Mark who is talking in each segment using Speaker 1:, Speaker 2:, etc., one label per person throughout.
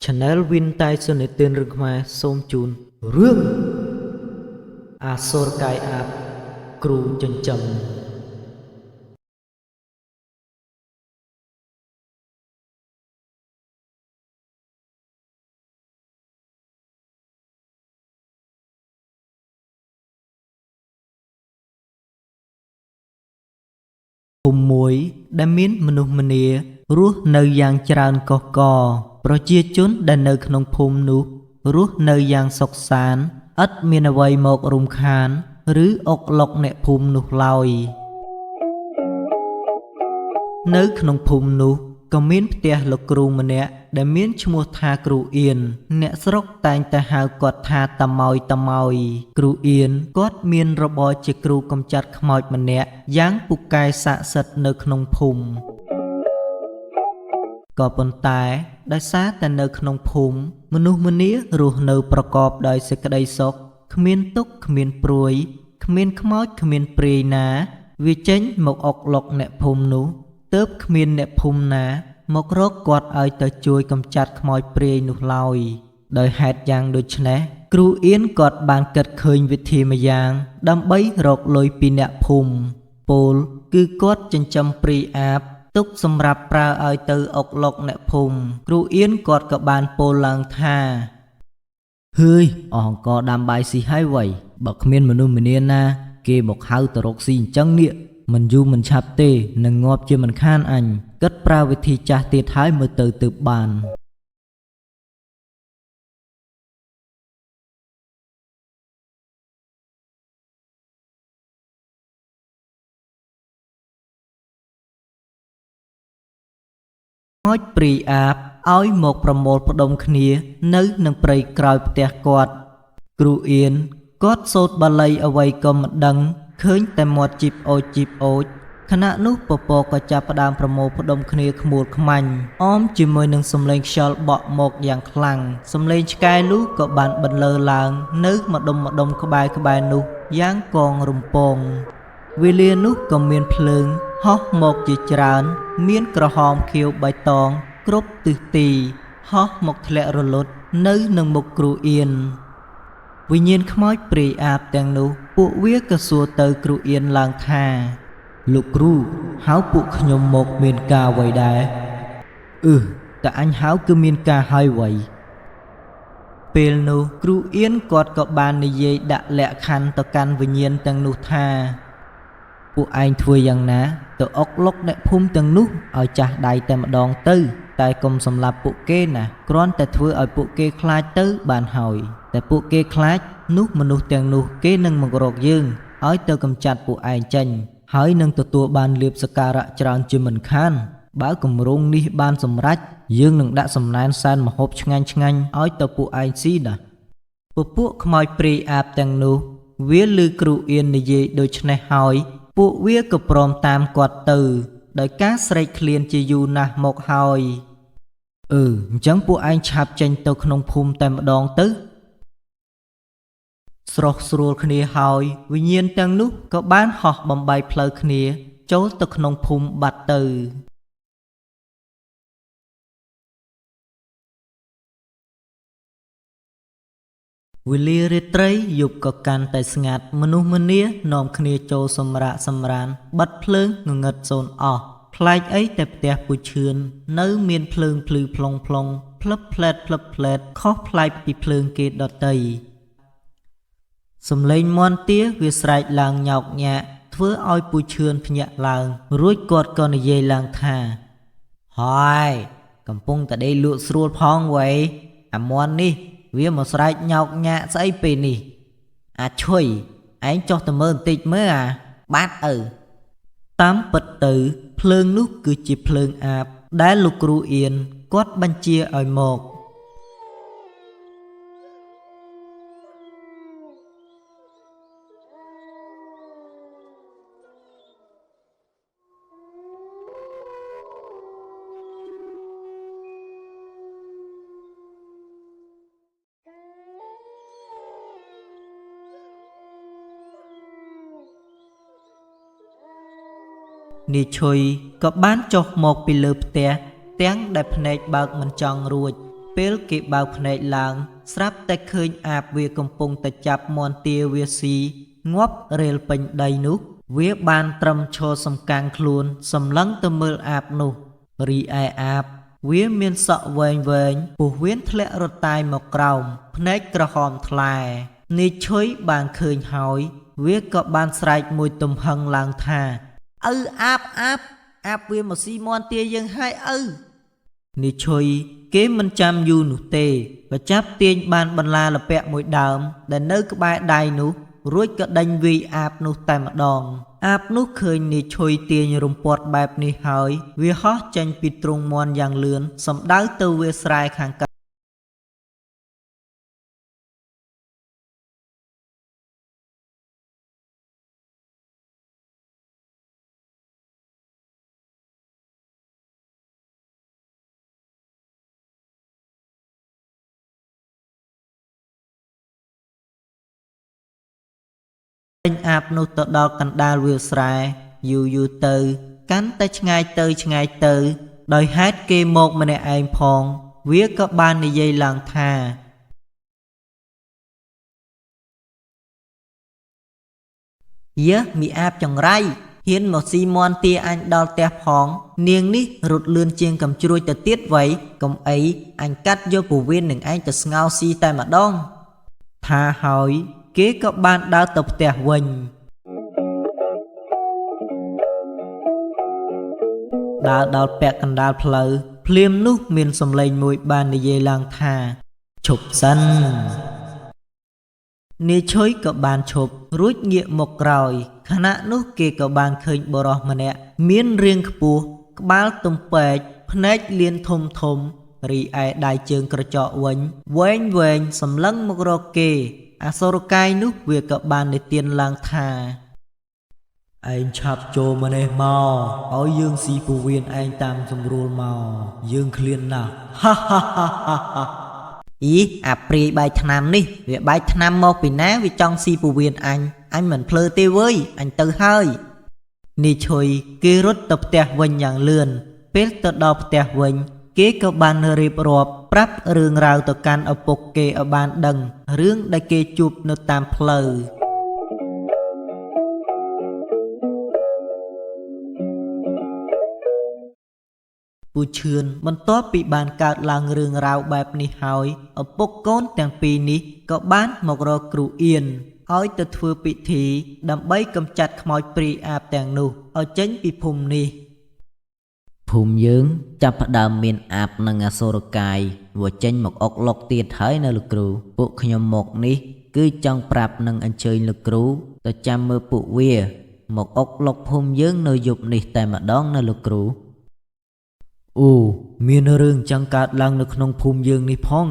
Speaker 1: Channel Win តែសនិទានរឿងខ្មែរសូមជូនរឿងអាសូរកាយអាបគ្រូចិញ្ចឹមភូមិមួយដែលមានមនុស្សម្នារស់នៅយ៉ាងច្រើនកុះករប្រជាជនដែលនៅក្នុងភូមិនោះរស់នៅយ៉ាងសុខសាន្តឥតមានអ្វីមករំខានឬអុកឡុកអ្នកភូមិនោះឡើយនៅក្នុងភូមិនោះក៏មានផ្ទះលោកគ្រូម្នាក់ដែលមានឈ្មោះថាគ្រូអៀនអ្នកស្រុកតែងតែហៅគាត់ថាតាម៉ោយគ្រូអៀនគាត់មានរបរជាគ្រូកម្ចាត់ខ្មោចម្នាក់យ៉ាងពូកែស័ក្តិសិទ្ធិនៅក្នុងភូមិក៏ប៉ុន្តែដោយសារតែនៅក្នុងភូមិមនុស្សម្នារស់នៅប្រកបដោយសេចក្តីសុខគ្មានទុក្ខគ្មានព្រួយគ្មានខ្មោចគ្មានព្រាយណាវាចេញមកអុកឡុកអ្នកភូមិនោះទើបគ្មានអ្នកភូមិណាមករកគាត់ឲ្យទៅជួយកម្ចាត់ខ្មោចព្រាយនោះឡើយដោយហេតុយ៉ាងដូចនេះគ្រូអៀនគាត់បានគិតឃើញវិធីម្យ៉ាងដើម្បីរកលុយពីអ្នកភូមិពោលគឺគាត់ចិញ្ចឹមព្រាយអាបទុកសម្រាប់ប្រើឲ្យទៅអុកឡុកអ្នកភូមិគ្រូអៀនគាត់ក៏បានពោលឡើងថាហើយអង្ករដាំបាយស៊ីហើយវៃបើគ្មានមនុស្សម្នាណាគេមកហៅទៅរកស៊ីអញ្ចឹងនេះមិនយូរមិនឆាប់ទេនឹងងាប់ជាមិនខានអញគិតប្រើវិធីចាស់ទៀតហើយមើលទៅទើបបានខ្មោចព្រាយអាបឲ្យមកប្រមូលផ្ដុំគ្នានៅនឹងព្រៃក្រោយផ្ទះគាត់គ្រូអៀនគាត់សូត្របាលីអ្វីក៏មិនដឹងឃើញតែមាត់ជីបអូចខណៈនោះពពកក៏ចាប់ផ្ដើមប្រមូលផ្ដុំគ្នាខ្មួលខ្មាញ់អមជាមួយនឹងសំឡេងខ្យល់បក់មកយ៉ាងខ្លាំងសំឡេងឆ្កែលូក៏បានបន្លឺឡើងនៅម្ដុំក្បែរនោះយ៉ាងកងរំពងវេលានោះក៏មានភ្លើងហោះមកជាច្រើនមានក្រហមខៀវបៃតងគ្រប់ទិសទីហោះមកធ្លាក់រលត់នៅនឹងមុខគ្រូអៀនវិញ្ញាណខ្មោចព្រាយអាបទាំងនោះពួកវាក៏សួរទៅគ្រូអៀនឡើងថាលោកគ្រូហៅពួកខ្ញុំមកមានការអ្វីដែរតែអញហៅគឺមានការហើយវៃពេលនោះគ្រូអៀនគាត់ក៏បាននិយាយដាក់លក្ខខណ្ឌទៅកាន់វិញ្ញាណទាំងនោះថាពួកឯងធ្វើយ៉ាងណាទៅអុកឡុកអ្នកភូមិទាំងនោះឲ្យចាស់ដៃតែម្ដងទៅតែកុំសម្លាប់ពួកគេណាគ្រាន់តែធ្វើឲ្យពួកគេខ្លាចទៅបានហើយតែពួកគេខ្លាចនោះមនុស្សទាំងនោះគេនឹងមករកយើងឲ្យទៅកម្ចាត់ពួកឯងចេញហើយនឹងទទួលបានលាភសក្ការៈច្រើនជាមិនខានបើគម្រោងនេះបានសម្រេចយើងនឹងដាក់សំណែនសែនម្ហូបឆ្ងាញ់ឲ្យទៅពួកឯងស៊ីណាពពួកខ្មោចព្រាយអាបទាំងនោះវាឮគ្រូអៀននិយាយដូច្នេះហើយពួកវាក៏ព្រមតាមគាត់ទៅដោយការស្រែកឃ្លានជាយូរណាស់មកហើយអញ្ចឹងពួកឯងឆាប់ចេញទៅក្នុងភូមិតែម្ដងទៅស្រស់ស្រួលគ្នាហើយវិញ្ញាណទាំងនោះក៏បានហោះបំបីផ្លូវគ្នាចូលទៅក្នុងភូមិបាត់ទៅវេលារាត្រីយប់ក៏កាន់តែស្ងាត់មនុស្សម្នានាំគ្នាចូលសម្រាកសម្រានបិទភ្លើងងងឹតសូន្យអស់ប្លែកអីតែផ្ទះពូឈឿននៅមានភ្លើងភ្លឺផ្លុងផ្លឹបផ្លែតខុសប្លែកពីភ្លើងគេដទៃសំឡេងមាន់ទាវាស្រែកឡើងញោកញាក់ធ្វើឲ្យពូឈឿនភ្ញាក់ឡើងរួចគាត់ក៏និយាយឡើងថាហើយកំពុងតែដេកលក់ស្រួលផងវ៉ៃអាមាន់នេះវាមកស្រែកញោកញាក់ស្អីពេលនេះអាឈុយឯងចុះទៅមើលបន្តិចមើលអាបាត់តាមពិតទៅភ្លើងនោះគឺជាភ្លើងអាបដែលលោកគ្រូអៀនគាត់បញ្ជាឲ្យមកនាយឈុយក៏បានចុះមកពីលើផ្ទះទាំងដែលភ្នែកបើកមិនចង់រួច ពេលគេបើកភ្នែកឡើងស្រាប់តែឃើញអាបវាកំពុងតែចាប់មាន់ទាវាស៊ីងាប់រេលពេញដីនោះវាបានត្រឹមឈរសំកាំងខ្លួនសម្លឹងទៅមើលអាបនោះរីឯអាបវាមានសក់វែងពោះវៀនធ្លាក់រត់តាយមកក្រោមភ្នែកក្រហមថ្លានាយឈុយបានឃើញហើយវាក៏បានស្រែកមួយទំហឹងឡើងថាឪអាបវាមកស៊ីមាន់ទាយើងហើយឪនាយឈុយគេមិនចាំយូរនោះទេក៏ចាប់ទាញបានបន្លាលពាក់មួយដើមដែលនៅក្បែរដៃនោះរួចក៏ដេញវាយអាបនោះតែម្ដងអាបនោះឃើញនាយឈុយទាញរំពាត់បែបនេះហើយវាហោះចេញពីទ្រុងមាន់យ៉ាងលឿនសំដៅទៅវាស្រែខាងអាបនោះទៅដល់កណ្ដាលវាលស្រែយូរទៅកាន់តែឆ្ងាយទៅដោយហេតុគេមកម្នាក់ឯងផងវាក៏បាននិយាយឡើងថាយើមីអាបចង្រៃហ៊ានមកស៊ីមាន់ទាអញដល់ផ្ទះផងនាងនេះរត់លឿនជាងកំជ្រួចទៅទៀតវៃកុំអីអញកាត់យកពោះវៀននឹងឯងទៅស្ងោរស៊ីតែម្ដងថាហើយគេក៏បានដើរទៅផ្ទះវិញដើរដល់ពាក់កណ្ដាលផ្លូវភ្លាមនោះមានសំឡេងមួយបាននិយាយឡើងថាឈប់សិននាយឈុយក៏បានឈប់រួចងាកមកក្រោយខណៈនោះគេក៏បានឃើញបុរសម្នាក់មានរាងខ្ពស់ក្បាលទំពេកភ្នែកលៀនធំរីឯដៃជើងក្រចកវិញវែងសម្លឹងមករកគេអសុរកាយនោះវាក៏បាននិទានឡើងថាឯងឆាប់ចូលមកនេះមកឲ្យយើងស៊ីពោះវៀនឯងតាមស្រួលមកយើងឃ្លានណាស់អីអាព្រាយបាយថ្នាំនេះវាបាយថ្នាំមកពីណាវាចង់ស៊ីពោះវៀនអញមិនភ្លើទេវើយអញទៅហើយនាយឈុយគេរត់ទៅផ្ទះវិញយ៉ាងលឿនពេលទៅដល់ផ្ទះវិញគេក៏បានរៀបរាប់ប្រាប់រឿងរ៉ាវទៅកាន់ឪពុកគេឲ្យបានដឹងរឿងដែលគេជួបនៅតាមផ្លូវពូឈឿនបន្ទាប់ពីបានកើតឡើងរឿងរ៉ាវបែបនេះហើយឪពុកកូនទាំងពីរនេះក៏បានមករកគ្រូអៀនឲ្យទៅធ្វើពិធីដើម្បីកម្ចាត់ខ្មោចព្រាយអាបទាំងនោះឲ្យចេញពីភូមិនេះភូមិយើងចាប់ផ្ដើមមានអាបនិងអសុរកាយវាចេញមកអុកឡុកទៀតហើយនៅលោកគ្រូពួកខ្ញុំមកនេះគឺចង់ប្រាប់នឹងអញ្ជើញលោកគ្រូទៅចាំមើលពួកវាមកអុកឡុកភូមិយើងនៅយប់នេះតែម្ដងនៅលោកគ្រូអូមានរឿងចឹងកើតឡើងនៅក្នុងភូមិយើងនេះផង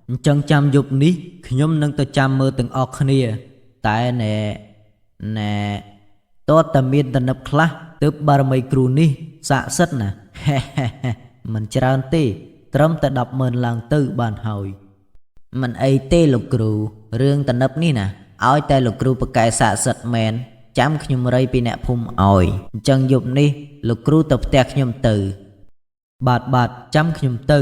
Speaker 1: អញ្ចឹងចាំយប់នេះខ្ញុំនឹងទៅចាំមើលទាំងអស់គ្នាតែណែតើតើមានតំណឹបខ្លះទើបបារមីគ្រូនេះស័ក្តិសិទ្ធណាមិនច្រើនទេត្រឹមតែ 100000 ឡើងទៅបានហើយមិនអីទេលោកគ្រូរឿងតំណឹបនេះណាឲ្យតែលោកគ្រូប្រកែស័ក្តិសិទ្ធមែនចាំខ្ញុំរៃពីអ្នកភូមិឲ្យអញ្ចឹងយប់នេះលោកគ្រូទៅផ្ទះខ្ញុំទៅបាទចាំខ្ញុំទៅ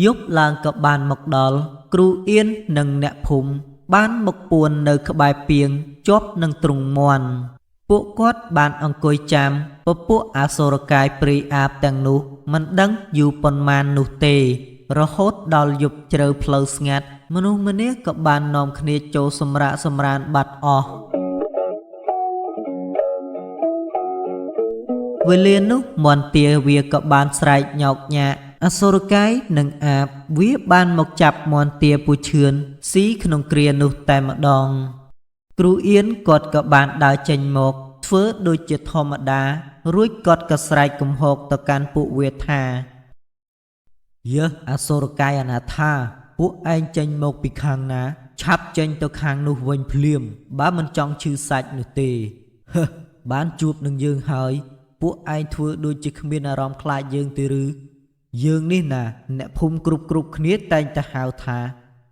Speaker 1: យប់ឡើងក៏បានមកដល់គ្រូអៀននិងអ្នកភូមិបានមកពួននៅក្បែរពាងជាប់នឹងទ្រុងមាន់ពួកគាត់បានអង្គុយចាំពពួកអសុរកាយព្រាយអាបទាំងនោះមិនដឹងយូរប៉ុន្មាននោះទេរហូតដល់យប់ជ្រៅផ្លូវស្ងាត់មនុស្សម្នាក៏បាននាំគ្នាចូលសម្រាកសម្រានបាត់អស់វេលានោះមាន់ទាវាក៏បានស្រែកញោកញាក់អសុរកាយនិងអាបវាបានមកចាប់មាន់ទាពូឈឿនស៊ីក្នុងគ្រានោះតែម្ដងគ្រូអៀនគាត់ក៏បានដើរចេញមកធ្វើដូចជាធម្មតារួចគាត់ក៏ស្រែកគំហកទៅកាន់ពួកវាថាយើអសុរកាយអនាថាពួកឯងចេញមកពីខាងណាឆាប់ចេញទៅខាងនោះវិញភ្លាមបើមិនចង់ឈឺសាច់នោះទេបានជួបនឹងយើងហើយពួកឯងធ្វើដូចជាគ្មានអារម្មណ៍ខ្លាចយើងទេឬយើងនេះណាអ្នកភូមិគ្រប់គ្នាតែងតែហៅថា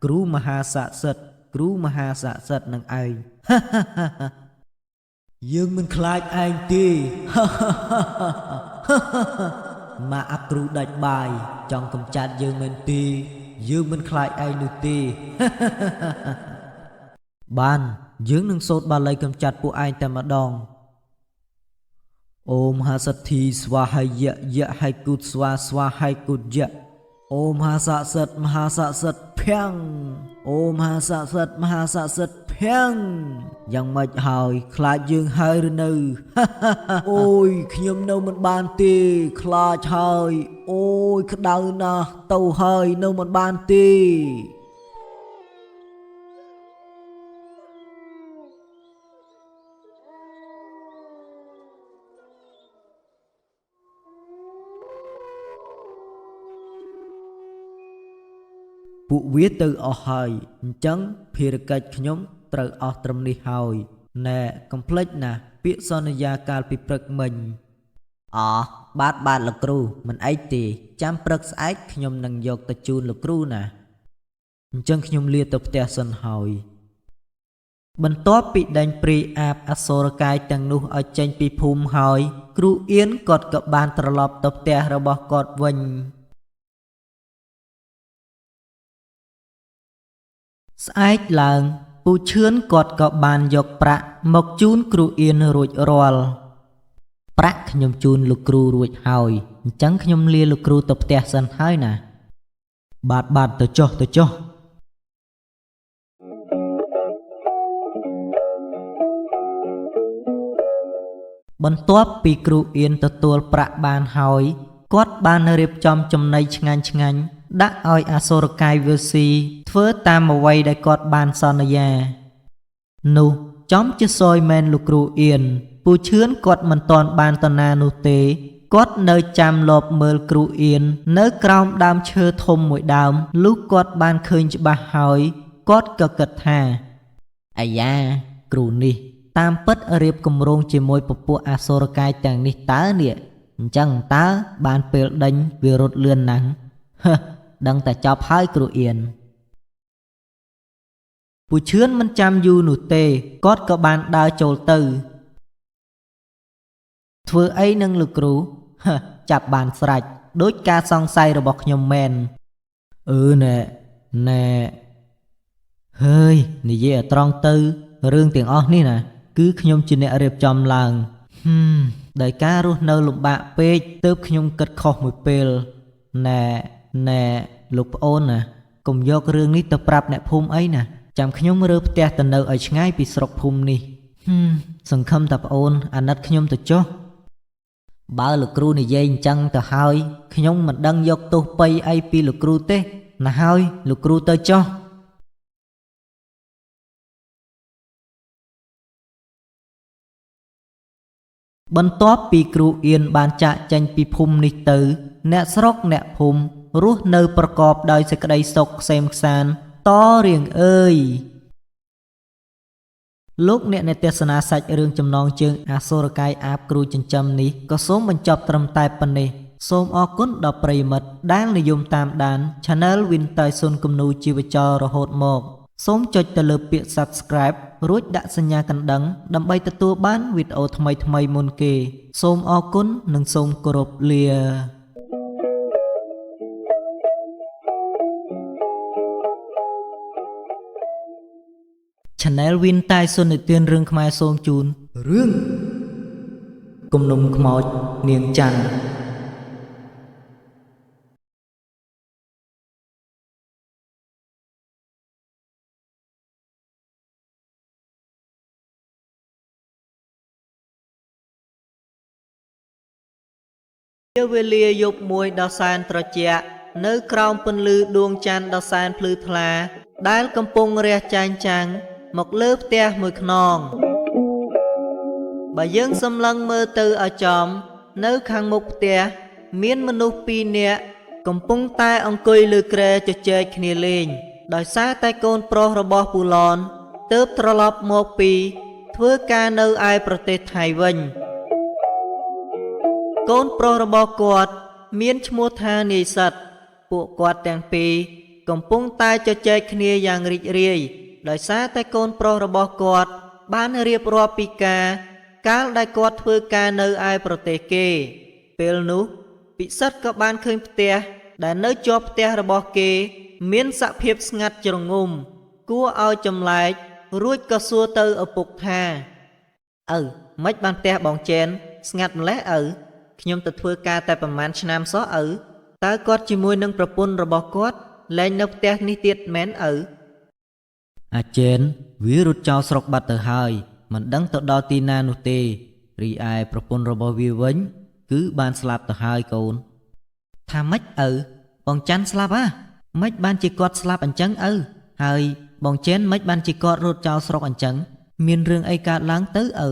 Speaker 1: គ្រូមហាស័ក្តិសិទ្ធិនឹងឯងយើងមិនខ្លាចឯងទេ មកអាគ្រូដាច់បាយចង់កំចាត់យើងមែនទេយើងមិនខ្លាចឯងនោះទេ បានយើងនឹងសូត្របាលីកំចាត់ពួកឯងតែម្ដងអូមហាសទ្ធីស្វាហយៈយៈហៃគុតស្វាហៃគុតយៈអូមហាសសិទ្ធមហាសសិទ្ធភាំងអូមហាសសិទ្ធមហាសសិទ្ធភាំងយ៉ាងម៉េចហើយខ្លាចយើងហើយឬនៅ អូយខ្ញុំនៅមិនបានទេខ្លាចហើយអូយក្តៅណាស់ទៅហើយនៅមិនបានទេពួកវាទៅអស់ហើយអញ្ចឹងភារកិច្ចខ្ញុំត្រូវអស់ត្រឹមនេះហើយណែកុំភ្លេចណាពាក្យសន្យាកាលពីព្រឹកមិញបាទលោកគ្រូមិនអីទេចាំព្រឹកស្អែកខ្ញុំនឹងយកទៅជូនលោកគ្រូណាអញ្ចឹងខ្ញុំលាទៅផ្ទះសិនហើយបន្ទាប់ពីដេញព្រាយអាបអសុរកាយទាំងនោះឲ្យចេញពីភូមិហើយគ្រូអៀនគាត់ក៏បានត្រឡប់ទៅផ្ទះរបស់គាត់វិញស្អែកឡើងពូឈឿនគាត់ក៏បានយកប្រាក់មកជូនគ្រូអៀនរួចរាល់ប្រាក់ខ្ញុំជូនលោកគ្រូរួចហើយអញ្ចឹងខ្ញុំលាលោកគ្រូទៅផ្ទះសិនហើយណាបាទទៅចុះបន្ទាប់ពីគ្រូអៀនទទួលប្រាក់បានហើយគាត់បានរៀបចំចំណីឆ្ងាញ់ដាក់ឲ្យអសុរកាយវាស៊ីធ្វើតាមអ្វីដែលគាត់បានសន្យានោះចំជាសយមែនលោកគ្រូអៀនពូឈឿនគាត់មិនទាន់បានទៅណានោះទេគាត់នៅចាំលបមើលគ្រូអៀននៅក្រោមដើមឈើធំមួយដើមលុះគាត់បានឃើញច្បាស់ហើយគាត់ក៏គិតថាអាយ៉ាគ្រូនេះតាមពិតរៀបគម្រោងជាមួយពពួកអសុរកាយទាំងនេះតើនេះអញ្ចឹងតើបានពេលដេញវារត់លឿនណាស់ដឹងតែចប់ហើយគ្រូអៀនពូឈឿនមិនចាំយូរនោះទេគាត់ក៏បានដើរចូលទៅធ្វើអីនឹងលោកគ្រូចាប់បានស្រេចដូចការសង្ស័យរបស់ខ្ញុំមែនណែហើយនិយាយឲ្យត្រង់ទៅរឿងទាំងអស់នេះណាគឺខ្ញុំជាអ្នករៀបចំឡើងដោយការរស់នៅលំបាកពេកទើបខ្ញុំគិតខុសមួយពេលណែលោកប្អូនណាកុំយករឿងនេះទៅប្រាប់អ្នកភូមិអីណាចាំខ្ញុំរើផ្ទះទៅនៅឲ្យឆ្ងាយពីស្រុកភូមិនេះសង្ឃឹមតាប្អូនអាណិតខ្ញុំទៅចុះបើលោកគ្រូនិយាយអញ្ចឹងទៅហើយខ្ញុំមិនដឹងយកទោសពៃអីពីលោកគ្រូទេណាហើយលោកគ្រូទៅចុះបន្ទាប់ពីគ្រូអៀនបានចាកចេញពីភូមិនេះទៅអ្នកស្រុកអ្នកភូមិរស់នៅប្រកបដោយសេចក្តីសុខក្សេមក្សាន្តតរៀងអើយលោកអ្នកទេសនាសាច់រឿងចំណងជើងអសុរកាយអាបគ្រូចិញ្ចឹមនេះក៏សូមបញ្ចប់ត្រឹមតែប៉ុណ្ណេះសូមអរគុណដល់ប្រិយមិត្តដែលនិយមតាមដាន Channel Wintai សុនគំនូជីវចលរហូតមកសូមចុចទៅលើពាក្យ Subscribe រួចដាក់សញ្ញាកណ្ដឹងដើម្បីទទួលបានវីដេអូថ្មីមុនគេសូមអរគុណនិងសូមគោរពលាChannel Wintai សុននិទានរឿងខ្មែរសូមជូនរឿងគំនុំខ្មោចនាងច័ន្ទវេលាយប់មួយដ៏សែនត្រជាក់នៅក្រោមពន្លឺដួងច័ន្ទដ៏សែនភ្លឺថ្លាដែលកំពុងរះចាញ់ចាំងមកលើផ្ទះមួយខ្នងបើយើងសម្លឹងមើលទៅឲ្យចំនៅខាងមុខផ្ទះមានមនុស្សពីរនាក់កំពុងតែអង្គុយលើគ្រែជជែកគ្នាលេងដោយសារតែកូនប្រុសរបស់ពូឡនទើបត្រឡប់មកពីធ្វើការនៅឯប្រទេសថៃវិញកូនប្រុសរបស់គាត់មានឈ្មោះថានាយសិទ្ធពួកគាត់ទាំងពីរកំពុងតែជជែកគ្នាយ៉ាងរីករាយដោយសារតែកូនប្រុសរបស់គាត់បានរៀបរាប់ពីកាលដែលគាត់ធ្វើការនៅឯប្រទេសគេពេលនោះ ពិសិដ្ឋក៏បានឃើញផ្ទះដែលនៅជាប់ផ្ទះរបស់គេមានសភាពស្ងាត់ជ្រងំគួរឲ្យចម្លែករួចក៏សួរទៅឪពុកថាឪម៉េចបានផ្ទះបងចេនស្ងាត់ម្ល៉េះឪខ្ញុំទៅធ្វើការតែប្រហែលឆ្នាំសោះឪតើគាត់ជាមួយនឹងប្រពន្ធរបស់គាត់លែងនៅផ្ទះនេះទៀតមែនឪអាចេនវារត់ចោលស្រុកបាត់ទៅហើយមិនដឹងទៅដល់ទីណានោះទេរីឯប្រពន្ធរបស់វាវិញគឺបានស្លាប់ទៅហើយកូនថាម៉េចឪបងច័ន្ទស្លាប់ម៉េចបានជាគាត់ស្លាប់អញ្ចឹងឪហើយបងចេនម៉េចបានជាគាត់រត់ចោលស្រុកអញ្ចឹងមានរឿងអីកើតឡើងទៅឪ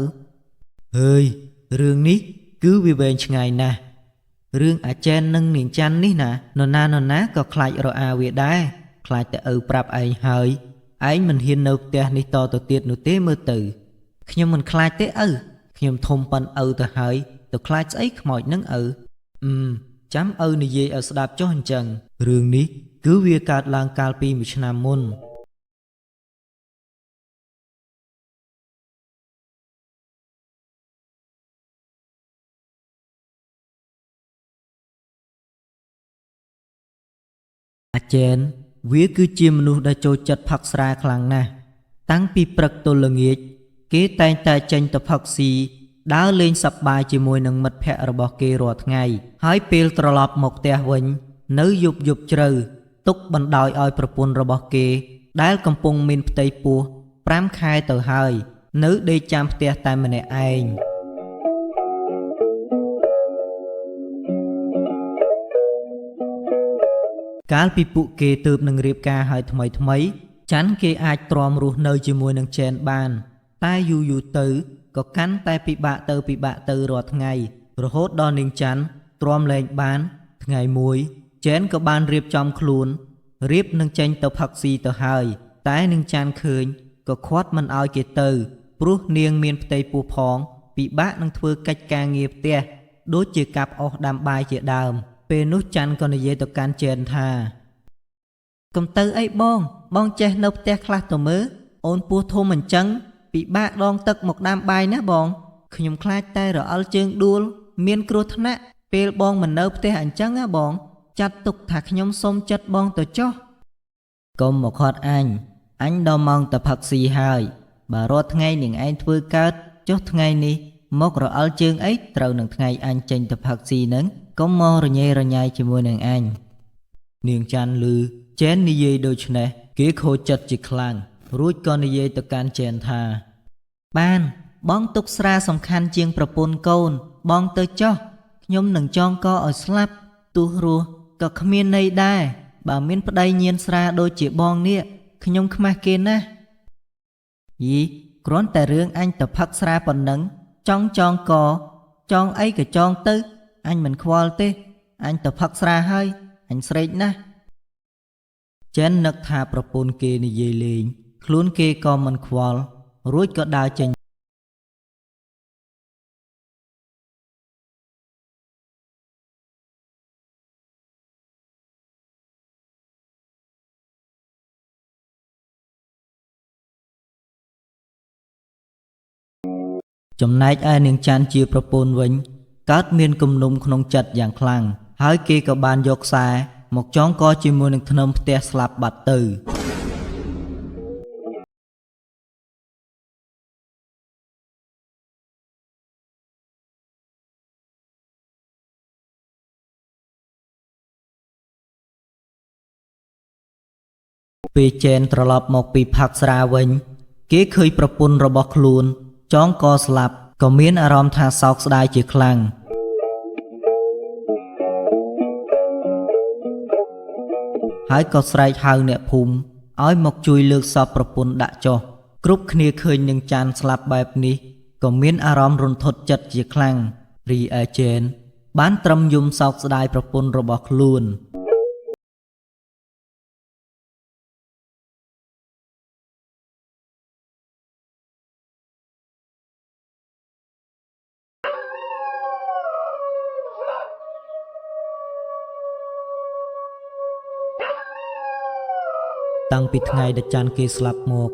Speaker 1: ហើយរឿងនេះគឺវាវែងឆ្ងាយណាស់រឿងអាចេននិងនាងច័ន្ទនេះណានរណាក៏ខ្លាចរអាវាដែរខ្លាចតែឪប្រាប់ឯងហើយឯងមិនហ៊ាននៅផ្ទះនេះតទៅទៀតនោះទេមើលទៅខ្ញុំមិនខ្លាចទេឪខ្ញុំធំប៉ុនឪទៅហើយទៅខ្លាចស្អីខ្មោចនឹងឪចាំឪនិយាយឲ្យស្ដាប់ចុះអញ្ចឹងរឿងនេះគឺវាកើតឡើងកាលពី1ឆ្នាំមុនអាចេនវាគឺជាមនុស្សដែលចូលចិត្តផឹកស្រាខ្លាំងណាស់តាំងពីព្រឹកទល់ល្ងាចគេតែងតែចេញទៅផឹកស៊ីដើរលេងសប្បាយជាមួយនឹងមិត្តភ័ក្តិរបស់គេរាល់ថ្ងៃហើយពេលត្រឡប់មកផ្ទះវិញនៅយប់ជ្រៅទុកបណ្ដោយឲ្យប្រពន្ធរបស់គេដែលកំពុងមានផ្ទៃពោះ5ខែទៅហើយនៅដេកចាំផ្ទះតែម្នាក់ឯងកាលពីពួកគេទើបនឹងរៀបការហើយថ្មីច័ន្ទគេអាចទ្រាំរស់នៅជាមួយនឹងចេនបានតែយូរទៅក៏កាន់តែពិបាកទៅរាល់ថ្ងៃរហូតដល់នាងច័ន្ទទ្រាំលែងបានថ្ងៃមួយចេនក៏បានរៀបចំខ្លួនរៀបនឹងចេញទៅផឹកស៊ីទៅហើយតែនាងច័ន្ទឃើញក៏ខាត់មិនឲ្យគេទៅព្រោះនាងមានផ្ទៃពោះផងពិបាកនឹងធ្វើកិច្ចការងារផ្ទះដូចជាកាប់អុសដាំបាយជាដើមពេលនោះច័ន្ទក៏និយាយទៅកាន់ចេនថាកុំទៅអីបងចេះនៅផ្ទះខ្លះទៅមើលអូនពោះធំអញ្ចឹងពិបាកដងទឹកមកដាំបាយណាបងខ្ញុំខ្លាចតែរអិលជើងដួលមានគ្រោះថ្នាក់ពេលបងមិននៅផ្ទះអញ្ចឹងណាបងចាត់ទុកថាខ្ញុំសុំចិត្តបងទៅចុះកុំមកខាត់អញដល់ម៉ោងទៅផឹកស៊ីហើយបើរាល់ថ្ងៃនាងឯងធ្វើកើតចុះថ្ងៃនេះមករអិលជើងអីត្រូវនឹងថ្ងៃអញចេញទៅផឹកស៊ីនឹងកុំមករញ៉េរញ៉ៃជាមួយនឹងអញនាងច័ន្ទឮចេននិយាយដូច្នេះគេខូចចិត្តជាខ្លាំងរួចក៏និយាយទៅកាន់ចេនថាបានបងទុកស្រាសំខាន់ជាងប្រពន្ធកូនបងទៅចុះខ្ញុំនឹងចងកឲ្យស្លាប់ទោះរស់ក៏គ្មានន័យដែរបើមានប្តីញៀនស្រាដូចជាបងនេះខ្ញុំខ្មាស់គេណាស់យីគ្រាន់តែរឿងអញទៅផឹកស្រាប៉ុណ្ណឹងចង់កចង់អីក៏ចង់ទៅអញមិនខ្វល់ទេអញទៅផឹកស្រាហើយអញស្រេកណាស់ចេននឹកថាប្រពន្ធគេនិយាយលេងខ្លួនគេក៏មិនខ្វល់រួចក៏ដើរចេញចំណែកឯនាងច័ន្ទជាប្រពន្ធវិញកើតមានគំនុំក្នុងចិត្តយ៉ាងខ្លាំងហើយគេក៏បានយកខ្សែមកចងកជាមួយនឹងធ្នឹមផ្ទះស្លាប់បាត់ទៅពេលចេនត្រឡប់មកពីផឹកស្រាវិញគេឃើញប្រពន្ធរបស់ខ្លួនចងកស្លាប់ក៏មានអារម្មណ៍ថាសោកស្ដាយជាខ្លាំងហើយក៏ស្រែកហៅអ្នកភូមិឲ្យមកជួយលើកសពប្រពន្ធដាក់ចុះគ្រប់គ្នាឃើញនាងច័ន្ទស្លាប់បែបនេះក៏មានអារម្មណ៍រន្ធត់ចិត្តជាខ្លាំងរីឯចេនបានត្រឹមយំសោកស្ដាយប្រពន្ធរបស់ខ្លួនតាំងពីថ្ងៃដែលច័ន្ទគេស្លាប់មក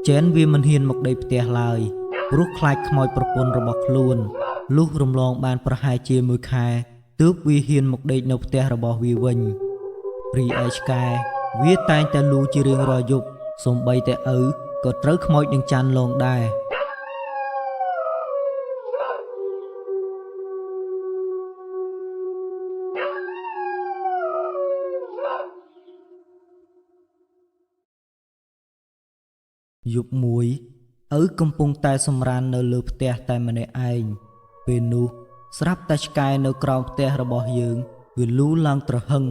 Speaker 1: ចេនវាមិនហ៊ានមកដេកផ្ទះឡើយព្រោះខ្លាចខ្មោចប្រពន្ធរបស់ខ្លួនលុះរំលងបានប្រហែលជា1ខែ ទើបវាហ៊ានមកដេកនៅផ្ទះរបស់វាវិញរីឯឆ្កែវាតែងតែលូជារៀងរាល់យប់សូម្បីតែឪក៏ត្រូវខ្មោចនឹងចាន់លងដែរយប់មួយឪកំពុងតែសម្រាននៅលើផ្ទះតែម្នាក់ឯងពេលនោះស្រាប់តែឆ្កែនៅក្រោមផ្ទះរបស់យើងវាលូឡើងត្រហឹង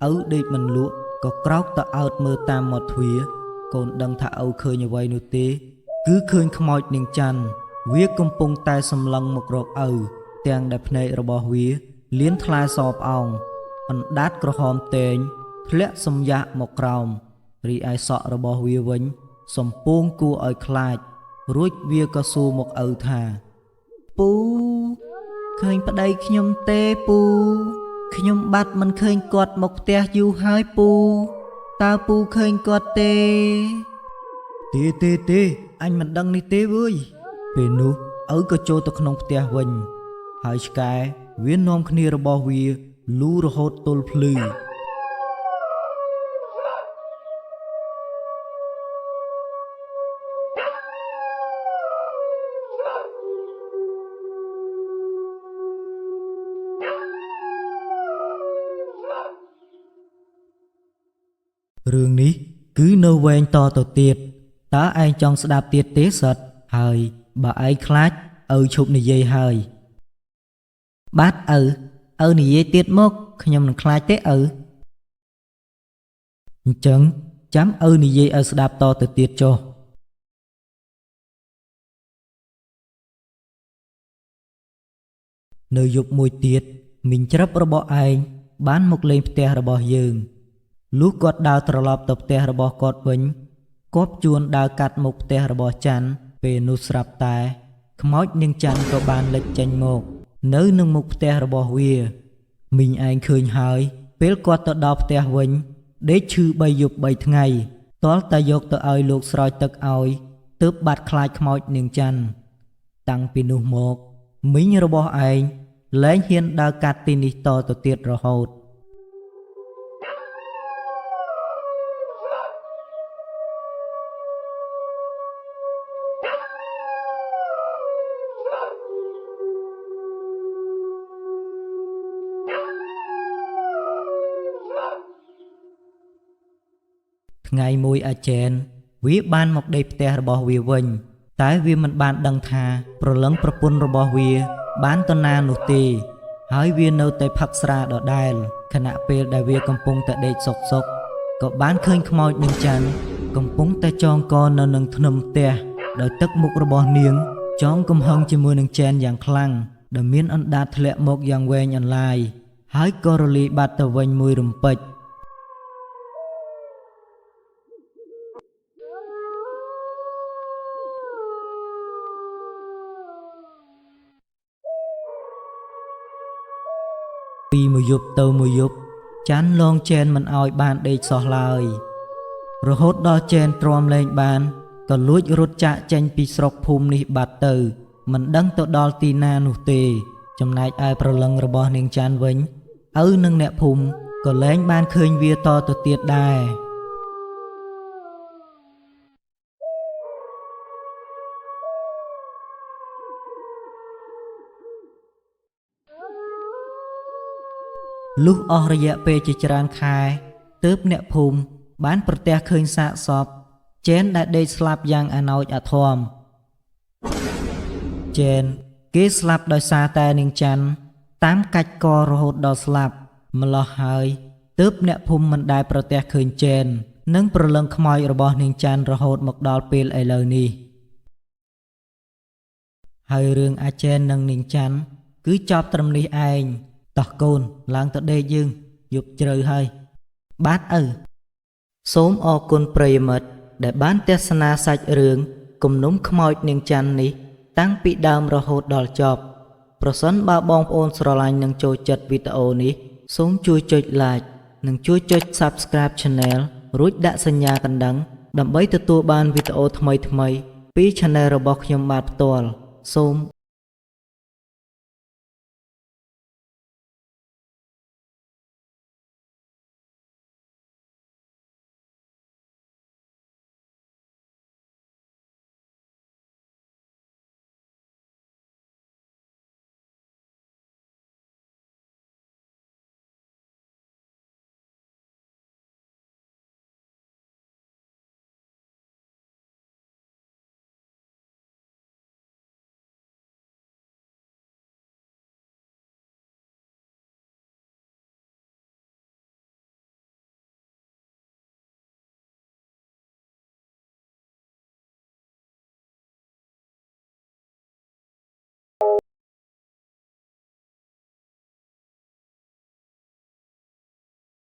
Speaker 1: ឪដេកមិនលក់ក៏ក្រោកទៅអោតមើលតាមមាត់ទ្វារកូនដឹងថាឪឃើញអ្វីនោះទេគឺឃើញខ្មោចនាងច័ន្ទវាកំពុងតែសម្លឹងមករកឪទាំងដែលភ្នែករបស់វាលៀនថ្លាសផ្អោងអណ្ដាតក្រហមតេងធ្លាក់សំយ៉ាក់មកក្រោមរីឯសក់របស់វាវិញសំពងគួរឲ្យខ្លាចរួចវាក៏សួរមកឪថាពូឃើញប្តីខ្ញុំទេពូខ្ញុំបាត់មិនឃើញគាត់មកផ្ទះយូរហើយពូតើពូឃើញគាត់ទេអញមិនដឹងនេះទេវើយពេលនោះឪក៏ចូលទៅក្នុងផ្ទះវិញហើយឆ្កែវានាំគ្នារបស់វាលូរហូតទល់ភ្លឺរឿងនេះគឺនៅវែងតទៅទៀតតើឯងចង់ស្ដាប់ទៀតទេសិតហើយបើឯងខ្លាចឪឈប់និយាយហើយបាទឪនិយាយទៀតមកខ្ញុំនឹងខ្លាចទេឪអញ្ចឹងចាំឪនិយាយឲ្យស្ដាប់តទៅទៀតចុះនៅយប់មួយទៀតមីងច្រឹបរបស់ឯងបានមកលេងផ្ទះរបស់យើងលុះគាត់ដើរត្រឡប់ទៅផ្ទះរបស់គាត់វិញគប់ជួនដើរកាត់មុខផ្ទះរបស់ច័ន្ទពេលនោះស្រាប់តែខ្មោចនាងច័ន្ទក៏បានលេចចេញមកនៅនឹងមុខផ្ទះរបស់វាមីងឯងឃើញហើយពេលគាត់ទៅដល់ផ្ទះវិញដេកឈឺ3យប់3ថ្ងៃទាល់តែយកទៅឲ្យលោកស្រោចទឹកឲ្យទើបបាត់ខ្លាចខ្មោចនាងច័ន្ទតាំងពីនោះមកមីងរបស់ឯងលែងហ៊ានដើរកាត់ទីនេះតទៅទៀតរហូតថ្ងៃមួយអាចេនវាបានមកដេកផ្ទះរបស់វាវិញតែវាមិនបានដឹងថាប្រលឹងប្រពន្ធរបស់វាបានទៅណានោះទេហើយវានៅតែផឹកស្រាដដែលខណៈពេលដែលវាកំពុងតែដេកសុកក៏បានឃើញខ្មោចនាងច័ន្ទកំពុងតែចងកនៅនឹងធ្នឹមផ្ទះដោយទឹកមុខរបស់នាងចងកំហឹងជាមួយនឹងចេនយ៉ាងខ្លាំងដែលមានអណ្ដាតធ្លាក់មកយ៉ាងវែងអន្លាយហើយក៏រលាយបាត់ទៅវិញមួយរំពេចពីមួយយប់ទៅមួយយប់ច័ន្ទលងចេនមិនឲ្យបានដេកសោះឡើយរហូតដល់ចេនទ្រាំលែងបានក៏លួចរត់ចាកចេញពីស្រុកភូមិនេះបាត់ទៅមិនដឹងទៅដល់ទីណានោះទេចំណែកឯប្រលឹងរបស់នាងច័ន្ទវិញឪនិងអ្នកភូមិក៏លែងបានឃើញវាតទៅទៀតដែរលុះអស់រយៈពេលជាច្រើនខែទើបអ្នកភូមិបានប្រទះឃើញសាកសពចេនដែលដេកស្លាប់យ៉ាងអណោចអធមចេនគេស្លាប់ដោយសារតែនាងច័ន្ទតាមកាច់ករហូតដល់ស្លាប់ម្លោះហើយទើបអ្នកភូមិមិនដែលប្រទះឃើញចេននិងប្រលឹងខ្មោចរបស់នាងច័ន្ទរហូតមកដល់ពេលឥឡូវនេះហើយរឿងអាចេននិងនាងច័ន្ទគឺចប់ត្រឹមនេះឯងតោះកូនឡើងទៅដេកយើងយប់ជ្រៅហើយបាទឪសូមអរគុណប្រិយមិត្តដែលបានទស្សនាសាច់រឿងគំនុំខ្មោចនាងច័ន្ទនេះតាំងពីដើមរហូតដល់ចប់ប្រសិនបើបងប្អូនស្រឡាញ់និងចូលចិត្តវីដេអូនេះសូមជួយចុច like និងជួយចុច Subscribe Channel រួចដាក់សញ្ញាកណ្ដឹងដើម្បីទទួលបានវីដេអូថ្មីៗពី Channel របស់ខ្ញុំបាទផ្ទាល់សូម